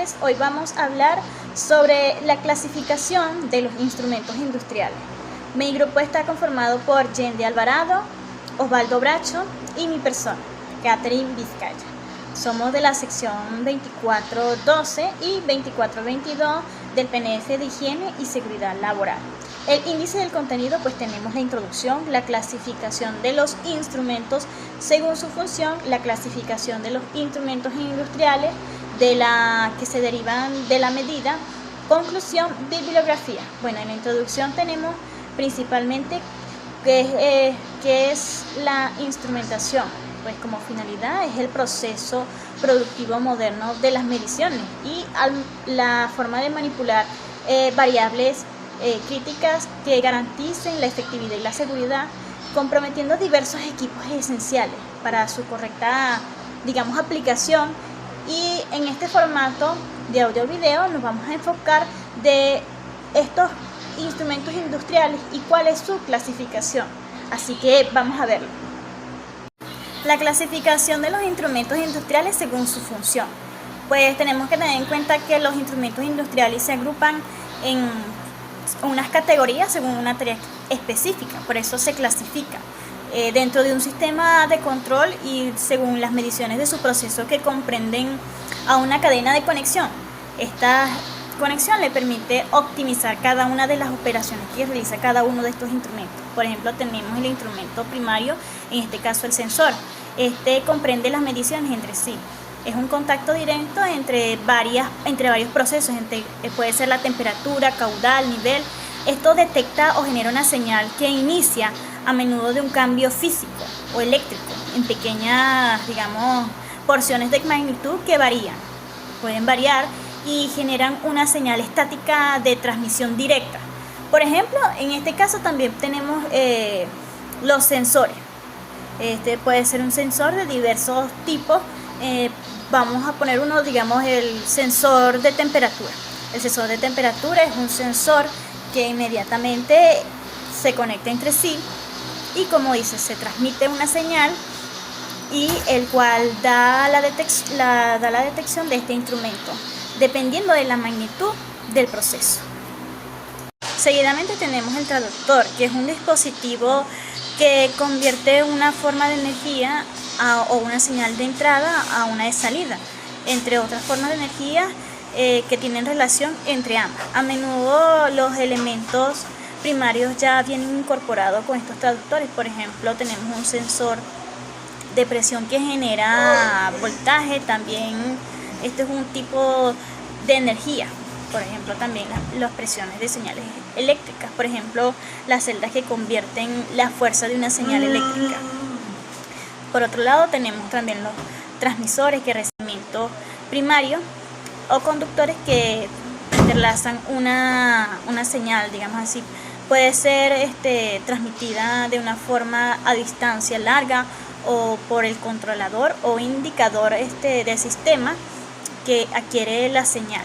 tardes. Hoy vamos a hablar sobre la clasificación de los instrumentos industriales. Mi grupo está conformado por Yendi Alvarado, Osvaldo Bracho y mi persona, Catherine Vizcaya. Somos de la sección 2412 y 2422 del PNF de Higiene y Seguridad Laboral. El índice del contenido, pues tenemos la introducción, la clasificación de los instrumentos según su función, la clasificación de los instrumentos industriales que se derivan de la medida, conclusión, bibliografía. Bueno, en la introducción tenemos principalmente qué es la instrumentación. Pues como finalidad es el proceso productivo moderno de las mediciones y la forma de manipular variables críticas que garanticen la efectividad y la seguridad, comprometiendo diversos equipos esenciales para su correcta, aplicación. Y en este formato de audio-video nos vamos a enfocar de estos instrumentos industriales y cuál es su clasificación. Así que vamos a verlo. La clasificación de los instrumentos industriales según su función. Pues tenemos que tener en cuenta que los instrumentos industriales se agrupan en unas categorías según una tarea específica, por eso se clasifica dentro de un sistema de control y según las mediciones de su proceso que comprenden a una cadena de conexión. Esta conexión le permite optimizar cada una de las operaciones que realiza cada uno de estos instrumentos. Por ejemplo, tenemos el instrumento primario, en este caso el sensor. Este comprende las mediciones entre sí. Es un contacto directo entre varios procesos, puede ser la temperatura, caudal, nivel. Esto detecta o genera una señal que inicia a menudo de un cambio físico o eléctrico en pequeñas, porciones de magnitud que pueden variar y generan una señal estática de transmisión directa. Por ejemplo, en este caso también tenemos los sensores. Este puede ser un sensor de diversos tipos. Vamos a poner uno, el sensor de temperatura. El sensor de temperatura es un sensor que inmediatamente se conecta entre sí y, como dice, se transmite una señal y el cual da la detección de este instrumento, dependiendo de la magnitud del proceso. Seguidamente tenemos el traductor, que es un dispositivo que convierte una forma de energía o una señal de entrada a una de salida, entre otras formas de energía que tienen relación entre ambas. A menudo los elementos primarios ya vienen incorporados con estos traductores. Por ejemplo, tenemos un sensor de presión que genera voltaje. También este es un tipo de energía. Por ejemplo, también las presiones de señales eléctricas. Por ejemplo, las celdas que convierten la fuerza de una señal eléctrica. Por otro lado, tenemos también los transmisores que reciben primario o conductores que entrelazan una señal, así. Puede ser transmitida de una forma a distancia larga o por el controlador o indicador del sistema que adquiere la señal.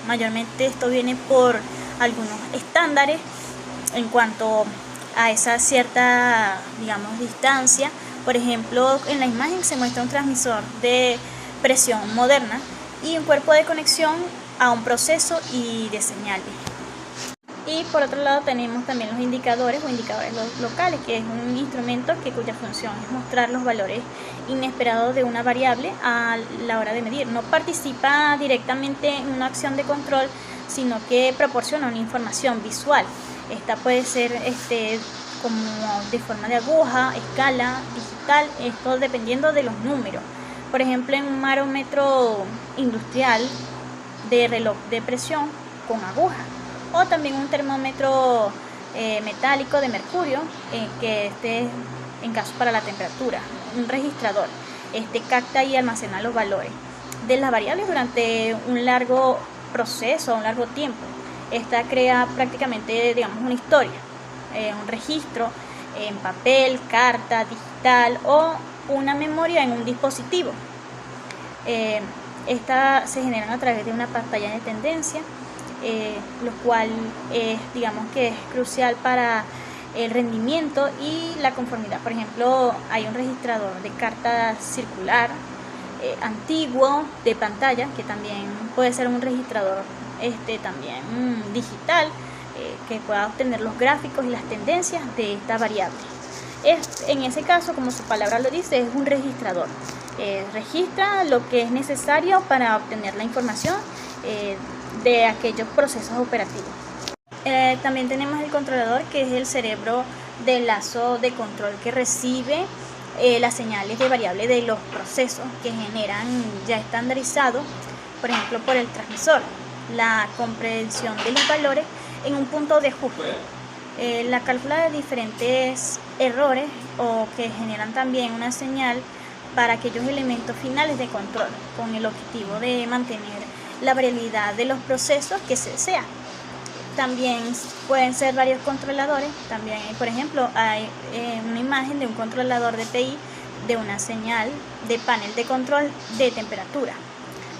Mayormente esto viene por algunos estándares en cuanto a esa cierta, distancia. Por ejemplo, en la imagen se muestra un transmisor de presión moderna y un cuerpo de conexión a un proceso y de señales. Y por otro lado tenemos también los indicadores o indicadores locales, que es un instrumento cuya función es mostrar los valores inesperados de una variable a la hora de medir. No participa directamente en una acción de control, sino que proporciona una información visual. Esta puede ser como de forma de aguja, escala, digital, esto dependiendo de los números. Por ejemplo, en un barómetro industrial de reloj de presión con aguja, o también un termómetro metálico de mercurio, que en caso para la temperatura, un registrador, capta y almacena los valores de las variables durante un largo proceso, un largo tiempo. Esta crea prácticamente, una historia, un registro en papel, carta, digital o una memoria en un dispositivo. Estas se generan a través de una pantalla de tendencia, lo cual es crucial para el rendimiento y la conformidad. Por ejemplo, hay un registrador de carta circular antiguo de pantalla, que también puede ser un registrador también digital, que pueda obtener los gráficos y las tendencias de esta variable. En ese caso, como su palabra lo dice, es un registrador. Registra lo que es necesario para obtener la información de aquellos procesos operativos. También tenemos el controlador, que es el cerebro del lazo de control que recibe las señales de variable de los procesos que generan ya estandarizado, por ejemplo, por el transmisor, la comprensión de los valores en un punto de ajuste, la cálcula de diferentes errores o que generan también una señal para aquellos elementos finales de control, con el objetivo de mantener la variabilidad de los procesos que se desea. También pueden ser varios controladores. También, por ejemplo, hay una imagen de un controlador de PI de una señal de panel de control de temperatura.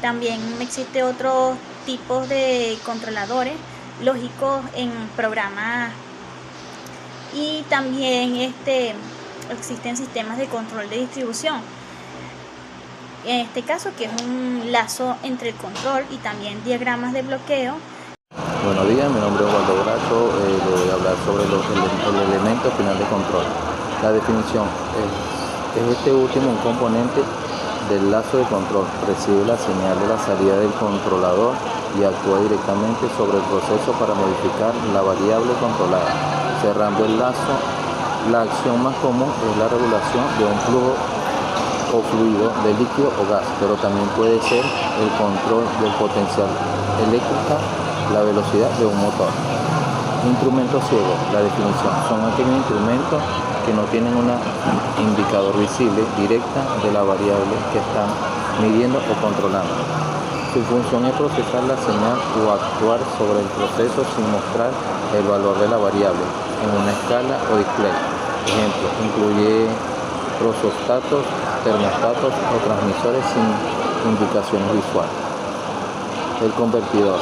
También existe otros tipos de controladores lógicos en programas, y también existen sistemas de control de distribución. En este caso, que es un lazo entre el control y también diagramas de bloqueo. Buenos días, mi nombre es Osvaldo Bracho, le voy a hablar sobre el elemento final de control. La definición es este último un componente del lazo de control, recibe la señal de la salida del controlador y actúa directamente sobre el proceso para modificar la variable controlada. Cerrando el lazo, la acción más común es la regulación de un flujo o fluido de líquido o gas, pero también puede ser el control del potencial eléctrica, la velocidad de un motor. Instrumentos ciegos, la definición, son aquellos instrumentos que no tienen un indicador visible directa de la variable que están midiendo o controlando. Su función es procesar la señal o actuar sobre el proceso sin mostrar el valor de la variable en una escala o display. Ejemplo, incluye prosostatos, termostatos o transmisores sin indicaciones visuales. El convertidor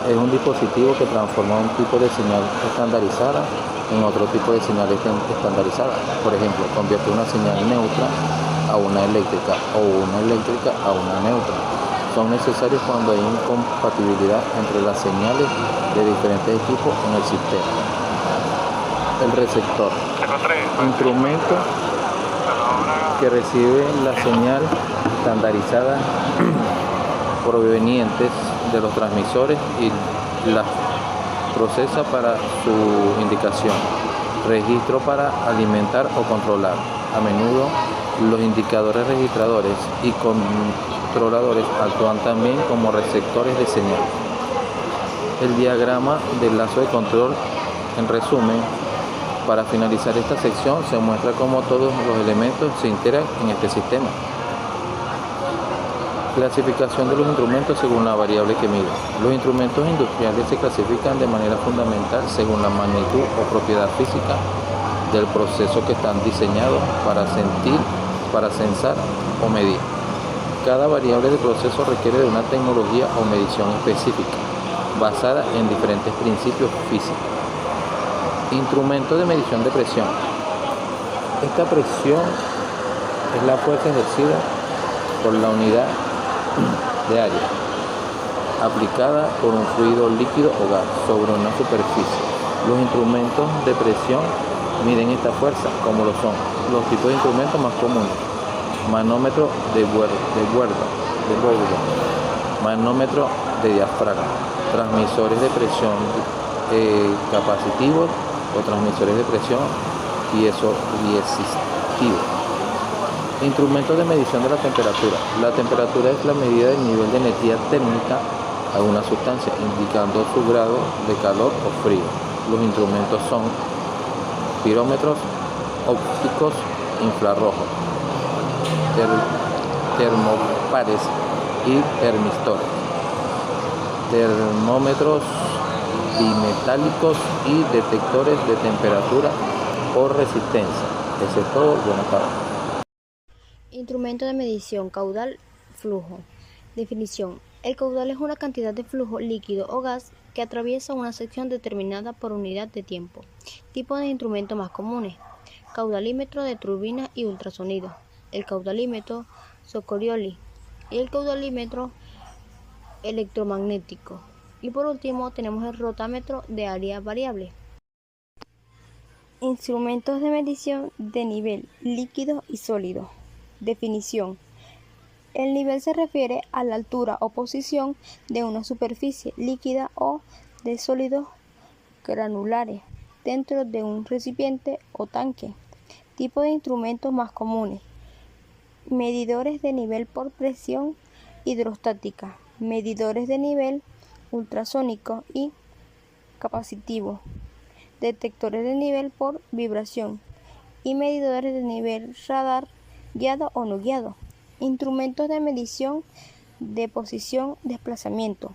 es un dispositivo que transforma un tipo de señal estandarizada en otro tipo de señal estandarizada. Por ejemplo, convierte una señal neutra a una eléctrica o una eléctrica a una neutra. Son necesarios cuando hay incompatibilidad entre las señales de diferentes equipos en el sistema. El receptor, instrumento que recibe la señal estandarizada provenientes de los transmisores y las procesa para su indicación. Registro para alimentar o controlar. A menudo los indicadores registradores y controladores actúan también como receptores de señal. El diagrama del lazo de control, en resumen, para finalizar esta sección se muestra cómo todos los elementos se integran en este sistema. Clasificación de los instrumentos según la variable que mide. Los instrumentos industriales se clasifican de manera fundamental según la magnitud o propiedad física del proceso que están diseñados para censar o medir. Cada variable del proceso requiere de una tecnología o medición específica, basada en diferentes principios físicos. Instrumento de medición de presión. Esta presión es la fuerza ejercida por la unidad de área aplicada por un fluido líquido o gas sobre una superficie. Los instrumentos de presión miden esta fuerza, como lo son los tipos de instrumentos más comunes: manómetro de Borde, manómetro de diafragma, transmisores de presión capacitivos o transmisores de presión piezoresistivos. Instrumentos de medición de la temperatura. La temperatura es la medida del nivel de energía térmica a una sustancia, indicando su grado de calor o frío. Los instrumentos son pirómetros ópticos infrarrojos, termopares y termistores, termómetros bimetálicos y detectores de temperatura o resistencia. Eso es todo. Buenas tardes. Instrumento de medición caudal, flujo. Definición. El caudal es una cantidad de flujo líquido o gas que atraviesa una sección determinada por unidad de tiempo. Tipos de instrumentos más comunes: caudalímetro de turbina y ultrasonido. El caudalímetro Socorioli y el caudalímetro electromagnético. Y por último tenemos el rotámetro de área variable. Instrumentos de medición de nivel líquido y sólido. Definición. El nivel se refiere a la altura o posición de una superficie líquida o de sólidos granulares dentro de un recipiente o tanque. Tipo de instrumentos más comunes: medidores de nivel por presión hidrostática, medidores de nivel ultrasónico y capacitivo, detectores de nivel por vibración y medidores de nivel radar guiado o no guiado. Instrumentos de medición de posición, desplazamiento.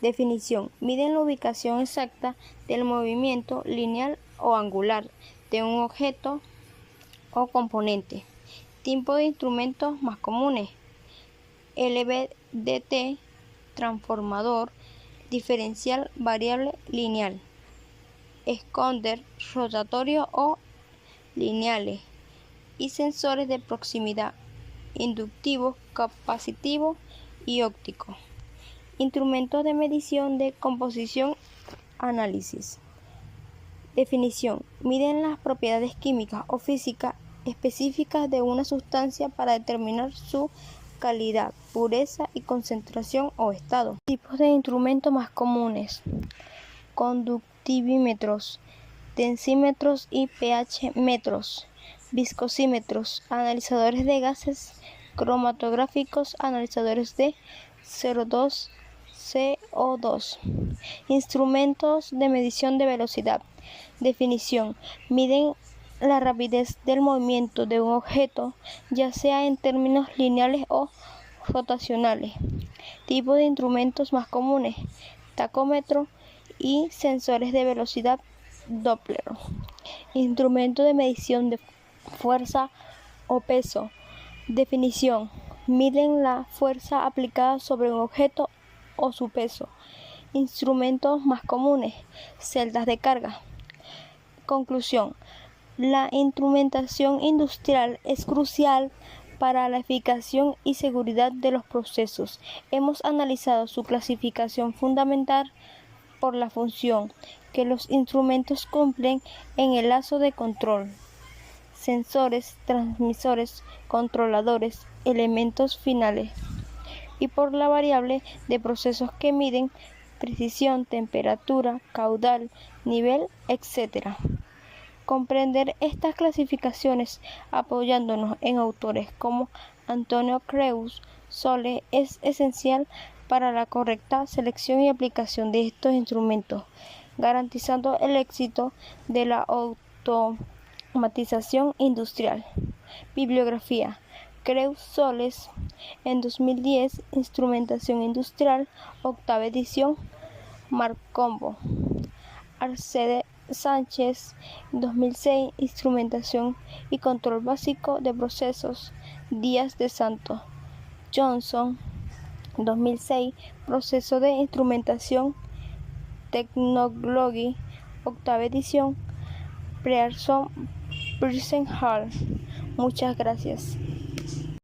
Definición. Miden la ubicación exacta del movimiento lineal o angular de un objeto o componente. Tipo de instrumentos más comunes: LVDT, transformador, diferencial variable lineal, escáner rotatorio o lineales, y sensores de proximidad, inductivo, capacitivo y óptico. Instrumentos de medición de composición, análisis. Definición. Miden las propiedades químicas o físicas específicas de una sustancia para determinar su calidad, pureza y concentración o estado. Tipos de instrumentos más comunes: conductivímetros, densímetros y pH metros, viscosímetros, analizadores de gases cromatográficos, analizadores de CO2, Instrumentos de medición de velocidad. Definición. Miden la rapidez del movimiento de un objeto, ya sea en términos lineales o rotacionales. Tipo de instrumentos más comunes: tacómetro y sensores de velocidad Doppler. Instrumento de medición de fuerza o peso. Definición. Miden la fuerza aplicada sobre un objeto o su peso. Instrumentos más comunes: celdas de carga. Conclusión. La instrumentación industrial es crucial para la eficacia y seguridad de los procesos. Hemos analizado su clasificación fundamental por la función que los instrumentos cumplen en el lazo de control: sensores, transmisores, controladores, elementos finales, y por la variable de procesos que miden precisión, temperatura, caudal, nivel, etc. Comprender estas clasificaciones apoyándonos en autores como Antonio Creus Sole es esencial para la correcta selección y aplicación de estos instrumentos, garantizando el éxito de la automatización industrial. Bibliografía: Creus Soles, en 2010, Instrumentación Industrial, octava edición, Marcombo. Arcede Sánchez, 2006, Instrumentación y Control Básico de Procesos, Díaz de Santos. Johnson, 2006, Proceso de Instrumentación, Technology, octava edición, Pearson Pearson Hall. Muchas gracias.